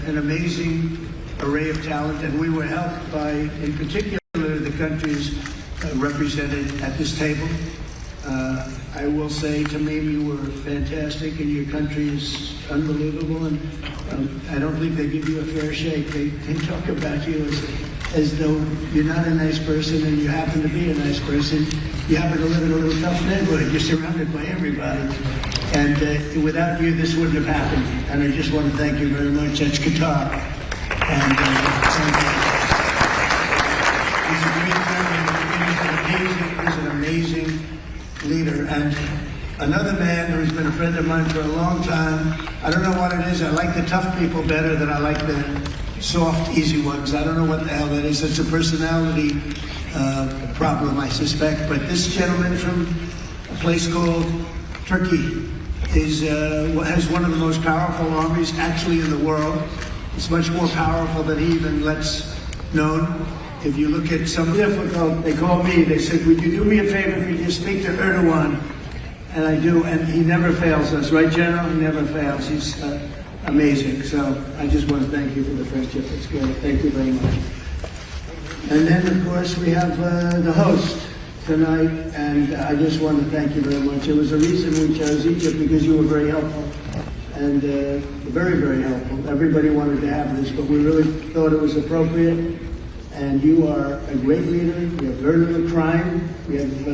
an amazing array of talent, and we were helped by, in particular, the countries represented at this table. I will say, Tamim, you were fantastic, and your country is unbelievable, and I don't think they give you a fair shake. They talk about you as though you're not a nice person, and you happen to be a nice person. You happen to live in a little tough neighborhood. You're surrounded by everybody. And without you, this wouldn't have happened. And I just want to thank you very much. That's Qatar. And he's an amazing leader. And another man who's been a friend of mine for a long time. I don't know what it is. I like the tough people better than I like the soft, easy ones. I don't know what the hell that is. It's a personality problem, I suspect. But this gentleman from a place called Turkey has one of the most powerful armies actually in the world. It's much more powerful than he even lets known. If you look at some difficult, they call me, they said, would you do me a favor, could you speak to Erdogan? And I do, and he never fails us, right, General? He never fails. He's amazing. So I just want to thank you for the friendship. It's great. Thank you very much. And then, of course, we have the host tonight, and I just want to thank you very much. It was a reason we chose Egypt, because you were very helpful, and very, very helpful. Everybody wanted to have this, but we really thought it was appropriate, and you are a great leader. We have very little crime. We have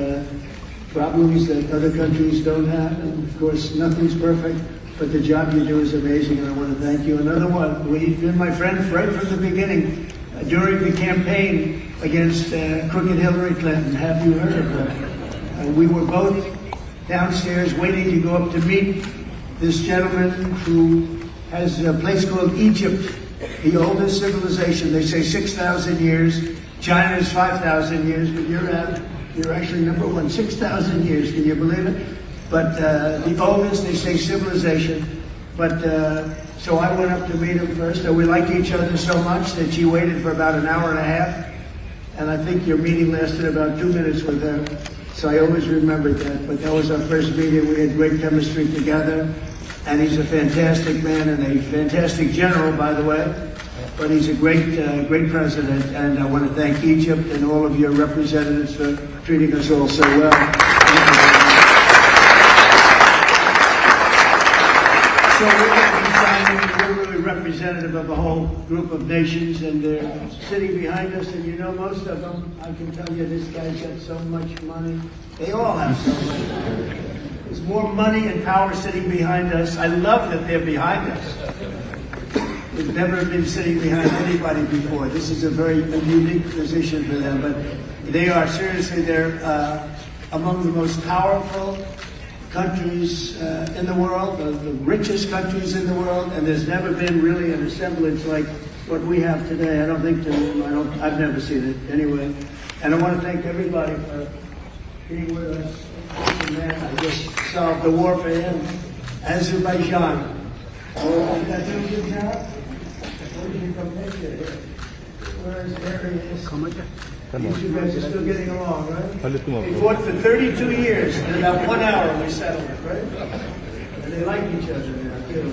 problems that other countries don't have, and of course, nothing's perfect, but the job you do is amazing, and I want to thank you. Another one, we've been my friend right from the beginning. During the campaign against crooked Hillary Clinton, have you heard of her? We were both downstairs waiting to go up to meet this gentleman who has a place called Egypt, the oldest civilization. They say 6,000 years. China's 5,000 years, but you're actually number one. 6,000 years, can you believe it? But the oldest, they say, civilization. But so I went up to meet him first. We liked each other so much that she waited for about an hour and a half. And I think your meeting lasted about 2 minutes with her. So I always remembered that. But that was our first meeting. We had great chemistry together. And he's a fantastic man and a fantastic general, by the way. But he's a great president. And I want to thank Egypt and all of your representatives for treating us all so well. So we're really representative of a whole group of nations, and they're sitting behind us, and you know most of them. I can tell you this guy's got so much money. They all have so much money. There's more money and power sitting behind us. I love that they're behind us. We've never been sitting behind anybody before. This is a very unique position for them, but they are seriously, they're among the most powerful countries in the world, the richest countries in the world, and there's never been really an assemblage like what we have today. I've never seen it anyway. And I want to thank everybody for being with us. Man, I just solved the war for him. Azerbaijan. Oh, did that do a good job? Where did you come picture here? There he is. You guys are still getting along, right? We fought for 32 years. In about 1 hour we settled it, right? And they like each other now, too.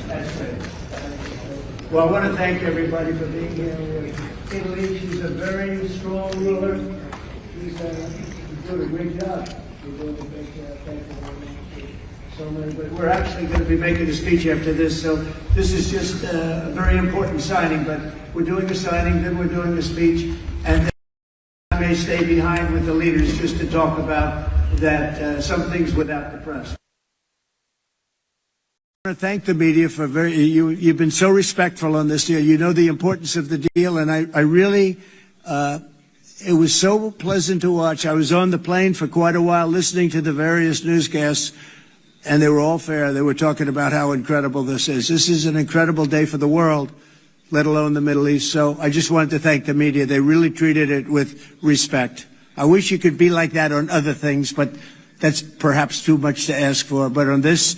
That's great. Well, I want to thank everybody for being here. Italy, she's a very strong ruler. She's doing a great job. You're doing a great job. Thank you very much. So many, but we're actually going to be making a speech after this, so this is just a very important signing, but we're doing a signing, then we're doing a speech, and then I may stay behind with the leaders just to talk about that, some things without the press. I want to thank the media for you've been so respectful on this deal. You know the importance of the deal, and I really, it was so pleasant to watch. I was on the plane for quite a while listening to the various newscasts, and they were all fair. They were talking about how incredible this is. This is an incredible day for the world, let alone the Middle East. So I just wanted to thank the media. They really treated it with respect. I wish you could be like that on other things, but that's perhaps too much to ask for. But on this,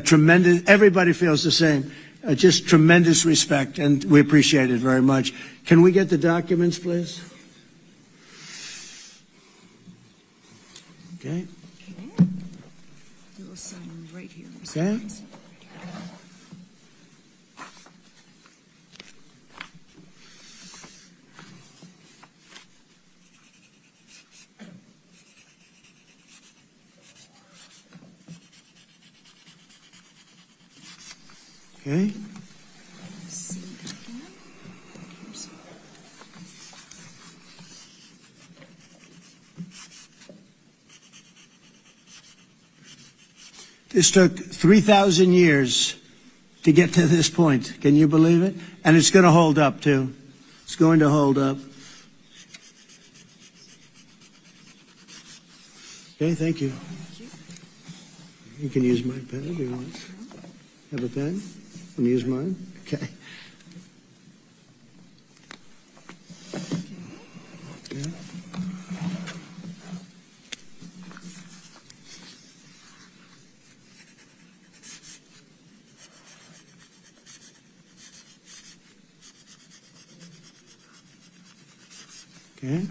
tremendous, everybody feels the same. Just tremendous respect, and we appreciate it very much. Can we get the documents, please? Okay. Sign right here. Okay. Okay. This took 3,000 years to get to this point. Can you believe it? And it's going to hold up, too. It's going to hold up. Okay, thank you. You can use my pen if you want. Have a pen? Want to use mine? Okay. Yeah. Okay.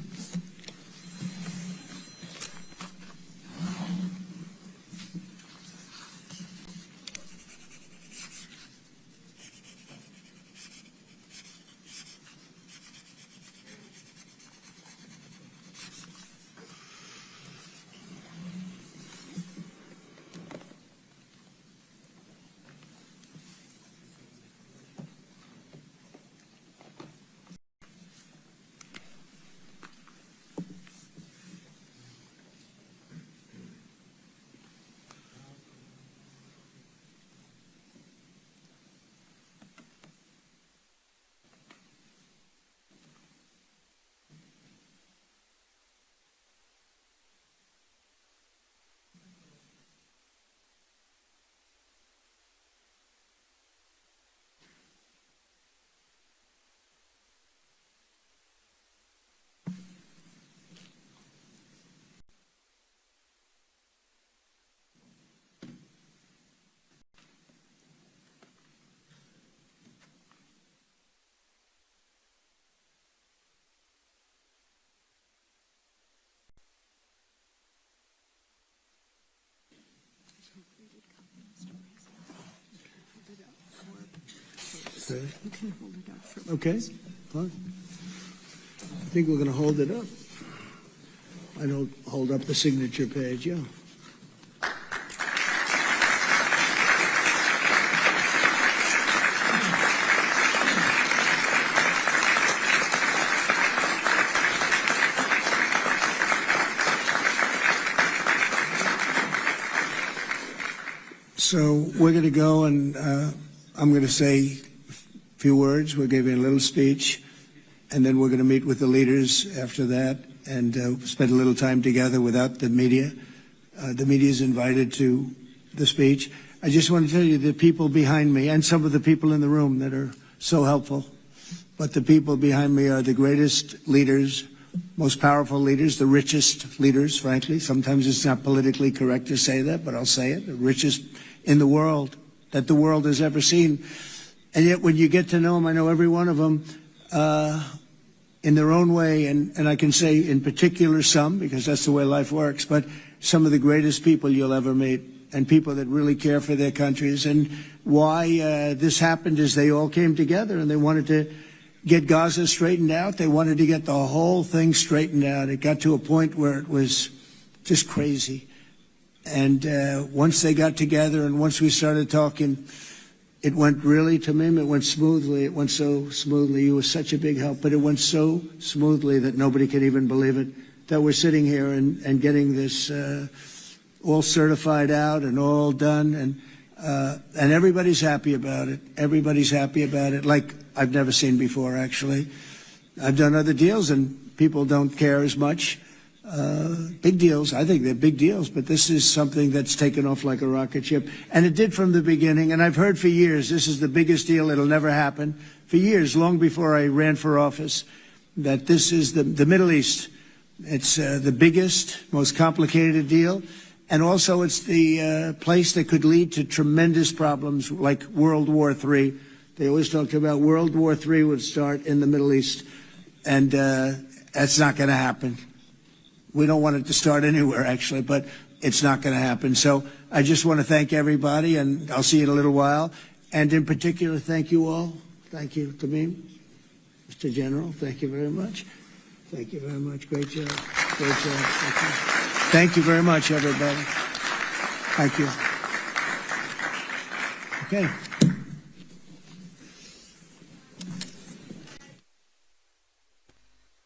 Okay, fine. I think we're going to hold it up. I don't hold up the signature page, yeah. So we're going to go and I'm going to say a few words. We'll give you a little speech, and then we're going to meet with the leaders after that and spend a little time together without the media. The media is invited to the speech. I just want to tell you the people behind me and some of the people in the room that are so helpful, but the people behind me are the greatest leaders, most powerful leaders, the richest leaders, frankly. Sometimes it's not politically correct to say that, but I'll say it, the richest in the world that the world has ever seen. And yet when you get to know them, I know every one of them in their own way, and I can say in particular some, because that's the way life works, but some of the greatest people you'll ever meet, and people that really care for their countries. And why this happened is they all came together and they wanted to get Gaza straightened out. They wanted to get the whole thing straightened out. It got to a point where it was just crazy. And once they got together and once we started talking, it went really, to me, it went smoothly. It went so smoothly. You were such a big help, but it went so smoothly that nobody can even believe it, that we're sitting here and getting this all certified out and all done. And everybody's happy about it. Everybody's happy about it, like I've never seen before, actually. I've done other deals and people don't care as much. Big deals, I think they're big deals, but this is something that's taken off like a rocket ship. And it did from the beginning, and I've heard for years, this is the biggest deal, it'll never happen. For years, long before I ran for office, that this is the Middle East. It's the biggest, most complicated deal. And also it's the place that could lead to tremendous problems like World War III. They always talked about World War III would start in the Middle East, and that's not going to happen. We don't want it to start anywhere, actually, but it's not going to happen. So I just want to thank everybody, and I'll see you in a little while. And in particular, thank you all. Thank you, Tamim, Mr. General. Thank you very much. Thank you very much. Great job. Great job. Thank you very much, everybody. Thank you. Okay.